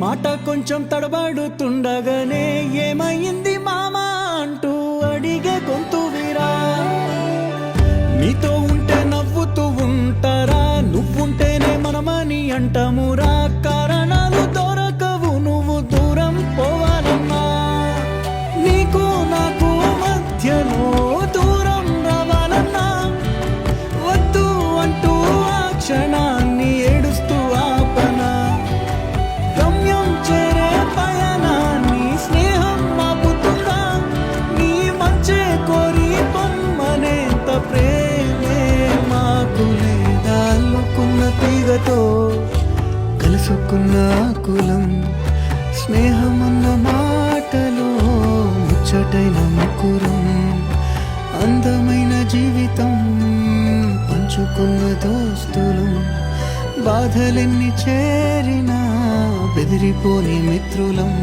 మాట కొంచెం తడబడుతుండగానే ఏమైంది మామా అంటూ అడిగే గొంతు వీరా. నీతో ఉంటే నవ్వుతూ ఉంటారా, నువ్వుంటేనే మనమని అంటామురా. కారణాలు దొరకవు నువ్వు దూరం పోవాలన్నా, నీకు నాకు మధ్యలో దూరం రావాలన్నా. వద్దు అంటూ ఆ క్షణాన్ని ఏడుస్తూ ఆపనా. గమ్యం చేరే పయనాన్ని స్నేహం ఆపుతుందా. నీ మంచే కోరి పొమ్మనేంత ప్రేమే మాకు లేదా. అల్లుకున్న తీగతో కలుసుకున్న కులం, స్నేహమన్న మాటలో ముచ్చటైన ముకురం. అందమైన జీవితం పంచుకున్న దోస్తులు, బాధలెన్ని చేరినా బెదిరిపోని మిత్రులం.